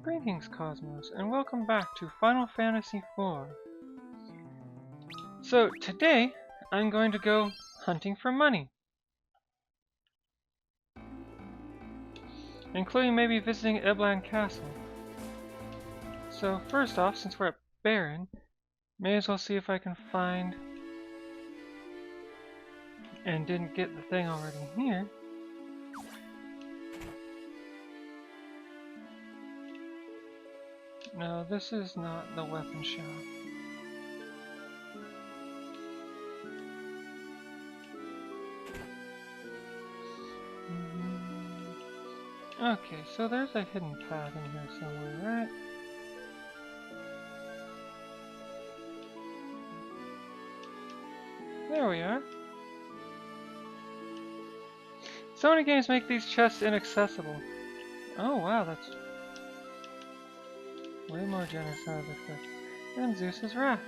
Greetings, Cosmos, and welcome back to Final Fantasy IV. So, today, I'm going to go hunting for money. Including maybe visiting Eblan Castle. So, first off, since we're at Baron, may as well see if I can find... and didn't get the thing already here. No, this is not the weapon shop. Okay, so there's a hidden path in here somewhere, right? There we are. So many games make these chests inaccessible. Oh wow, that's way more generous than I was expecting. And Zeus's Wrath.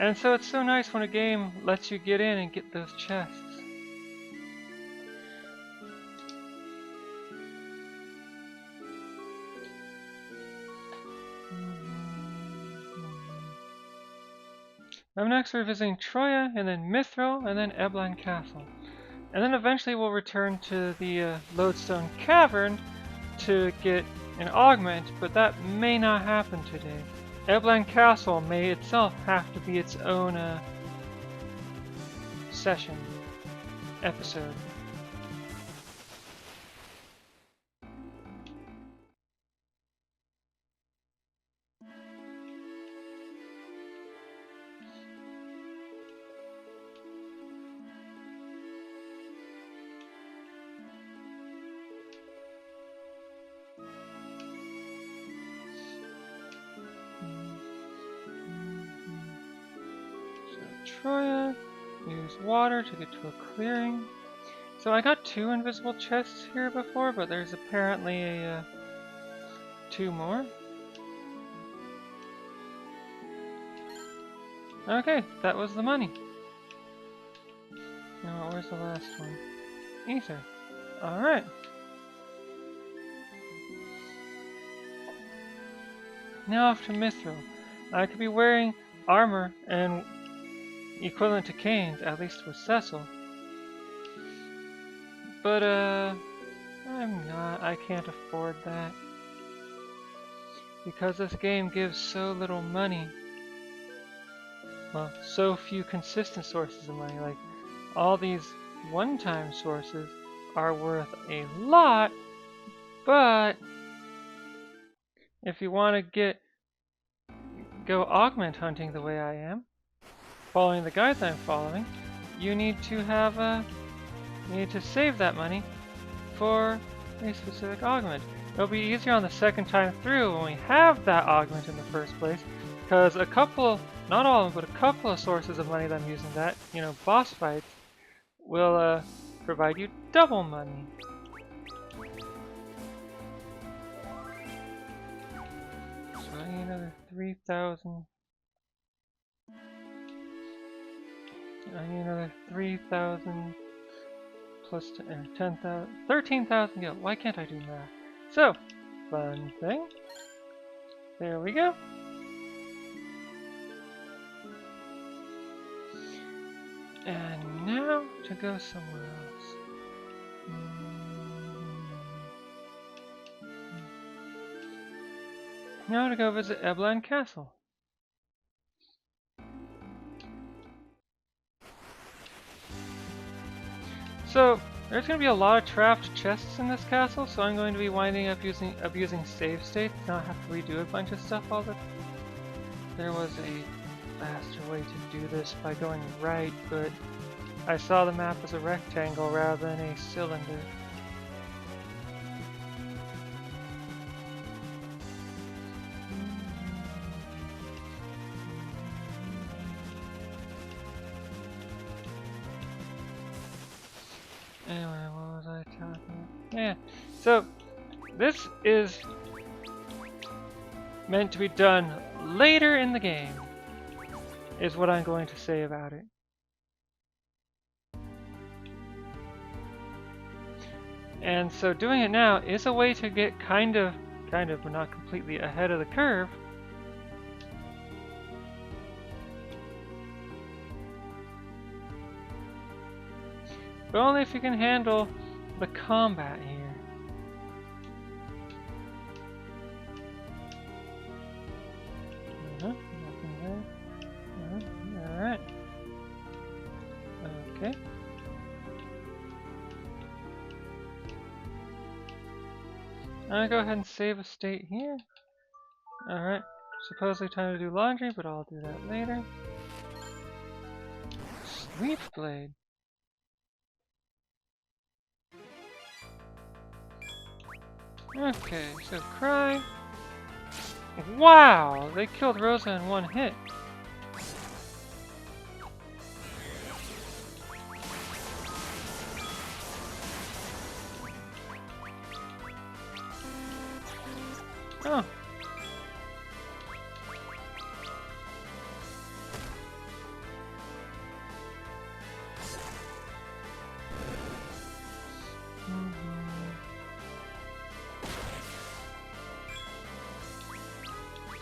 And so it's so nice when a game lets you get in and get those chests. Up next we're visiting Troia, and then Mythril, and then Eblan Castle. And then eventually we'll return to the Lodestone Cavern to get an augment, but that may not happen today. Eblan Castle may itself have to be its own episode. Troia, use water to get to a clearing. So I got 2 invisible chests here before, but there's apparently a 2 more. Okay, that was the money. Now where's the last one? Ether. Alright. Now off to Mythril. I could be wearing armor and equivalent to Kane's, at least with Cecil. But, I'm not. I can't afford that. Because this game gives so little money. Well, so few consistent sources of money. Like, all these one-time sources are worth a lot, but if you want to go augment hunting the way I am, following the guides I'm following, you need to save that money for a specific augment. It'll be easier on the second time through when we have that augment in the first place, because a couple, not all of them, but a couple of sources of money that I'm using that, boss fights, will provide you double money. So I need another 3,000. I need another 3,000 plus 10,000, 13,000 gil. Why can't I do math? So, fun thing. There we go. And now to go somewhere else. Now to go visit Eblan Castle. So, there's going to be a lot of trapped chests in this castle, so I'm going to be winding up abusing save states, not have to redo a bunch of stuff all the... There was a faster way to do this by going right, but I saw the map as a rectangle rather than a cylinder. Anyway, what was I talking about? Yeah, so this is meant to be done later in the game, is what I'm going to say about it. And so doing it now is a way to get kind of kind of, but not completely ahead of the curve. But only if you can handle the combat here. Nothing there. Alright. Okay. I'm gonna go ahead and save a state here. Alright. Supposedly time to do laundry, but I'll do that later. Sleep blade. Okay, so cry. Wow! They killed Rosa in one hit. Oh.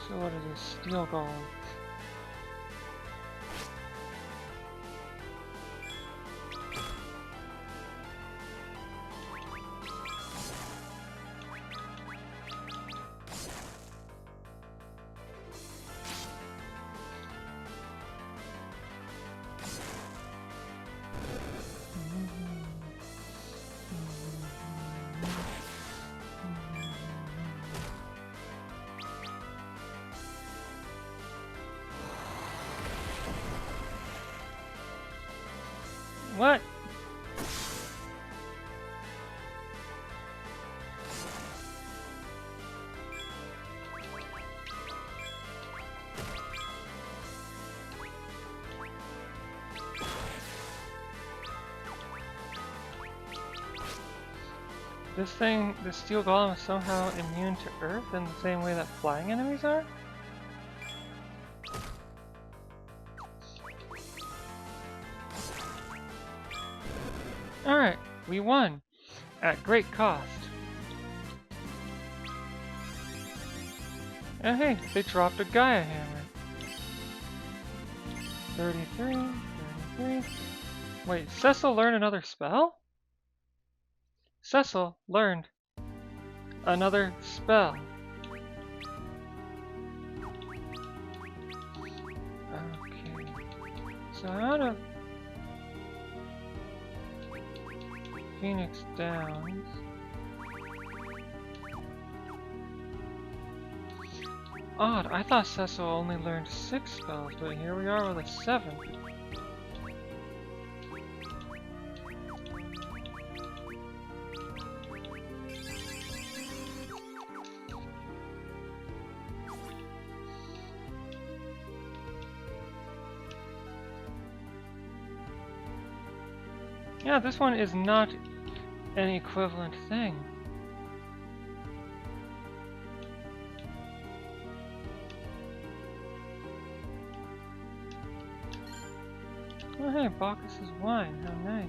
So what is this? Steel golem. What? This thing, the steel golem, is somehow immune to earth in the same way that flying enemies are? Alright, we won! At great cost. And hey, they dropped a Gaia hammer. 33. Wait, Cecil learned another spell? Cecil learned another spell. Okay. So out of Phoenix Downs. Odd, I thought Cecil only learned 6 spells, but here we are with a 7th. Yeah, this one is not an equivalent thing. Oh hey, Bacchus's wine, how nice.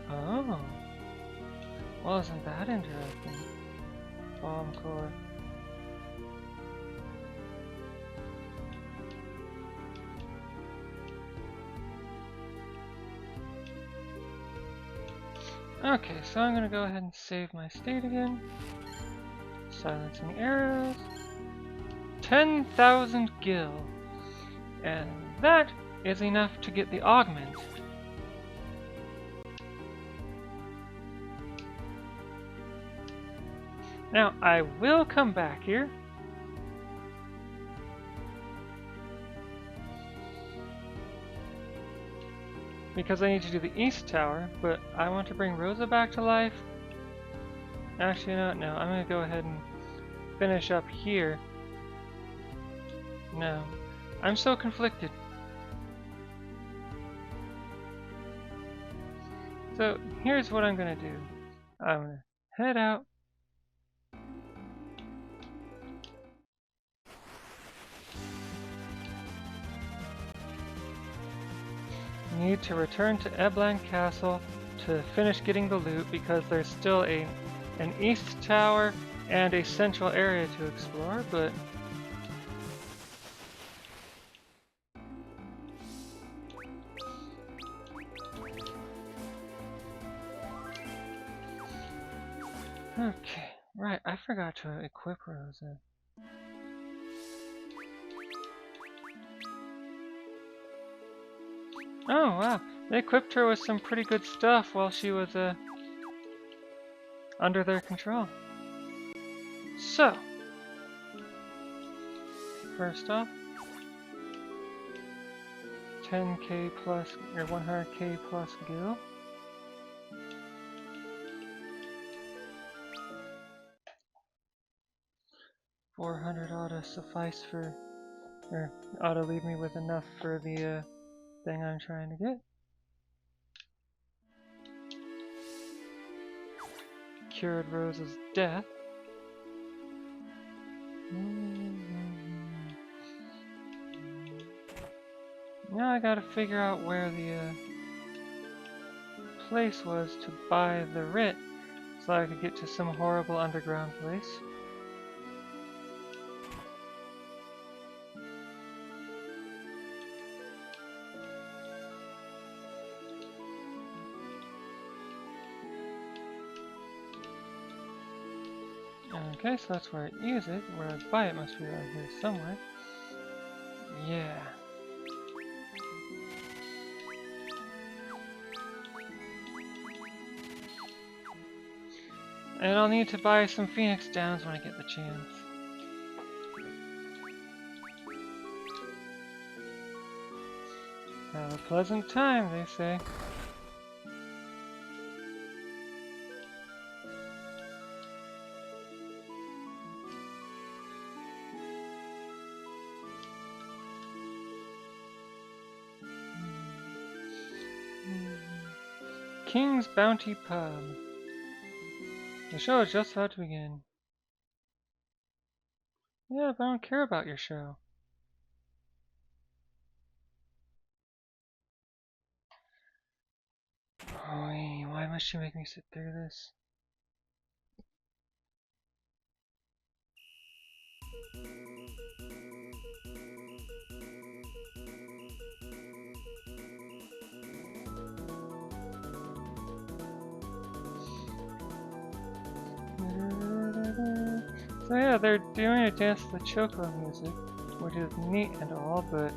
Oh. Well, isn't that interesting? Bomb core. Okay, so I'm gonna go ahead and save my state again. Silencing arrows. 10,000 gil. And that is enough to get the augment. Now, I will come back here. Because I need to do the east tower, but I want to bring Rosa back to life. Actually, no, I'm going to go ahead and finish up here. No, I'm so conflicted. So, here's what I'm going to do. I'm going to head out. Need to return to Eblan Castle to finish getting the loot because there's still an east tower and a central area to explore, but okay, right, I forgot to equip Rosa. Oh wow, they equipped her with some pretty good stuff while she was under their control. So, first off, 10k plus, or 100k plus gil. $400 ought to suffice for, or ought to leave me with enough for the thing I'm trying to get. Cured Rose's death. Now I gotta figure out where the place was to buy the writ so I could get to some horrible underground place. Okay, so that's where I use it. Where I buy it must be around here somewhere. Yeah. And I'll need to buy some Phoenix Downs when I get the chance. Have a pleasant time, they say. King's Bounty Pub. The show is just about to begin. Yeah, but I don't care about your show. Oh, why must she make me sit through this? So yeah, they're doing a dance to the Choco music, which is neat and all, but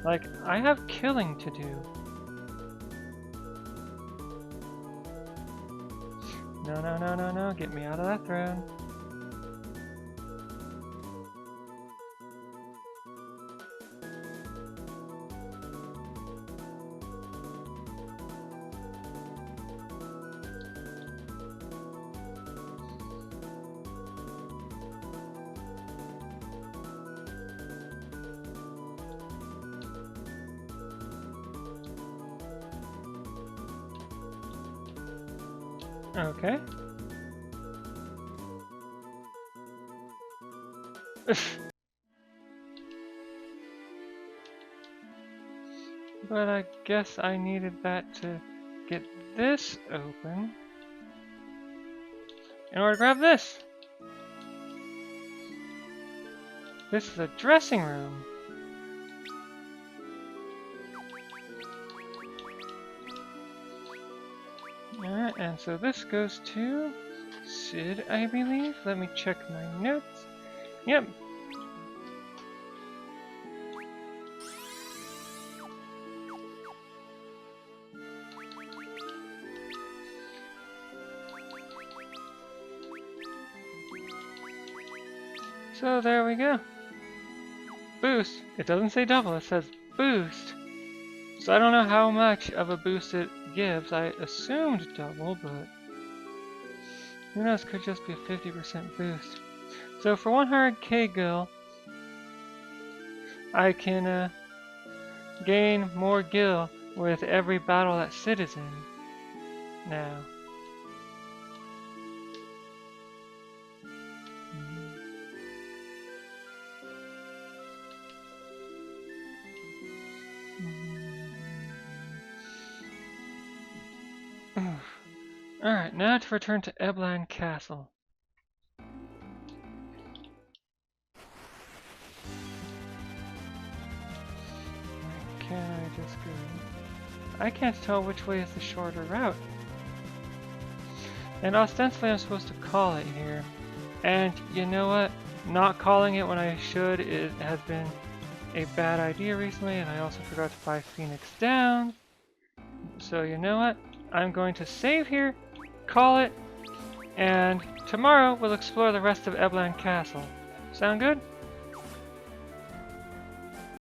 like, I have killing to do. No, no, no, no, no, get me out of that throne. Okay. But I guess I needed that to get this open in order to grab this. This is a dressing room. Alright, and so this goes to Sid, I believe. Let me check my notes. Yep. So there we go. Boost. It doesn't say double, it says boost. So I don't know how much of a boost it gives. I assumed double, but who knows, could just be a 50% boost. So for 100k gil, I can gain more gil with every battle that Sid is in now. Alright, now to return to Eblan Castle. Can I just go? I can't tell which way is the shorter route. And ostensibly I'm supposed to call it here. And you know what? Not calling it when I should has been a bad idea recently, and I also forgot to buy Phoenix Down. So you know what? I'm going to save here, call it, and tomorrow we'll explore the rest of Eblan Castle. Sound good?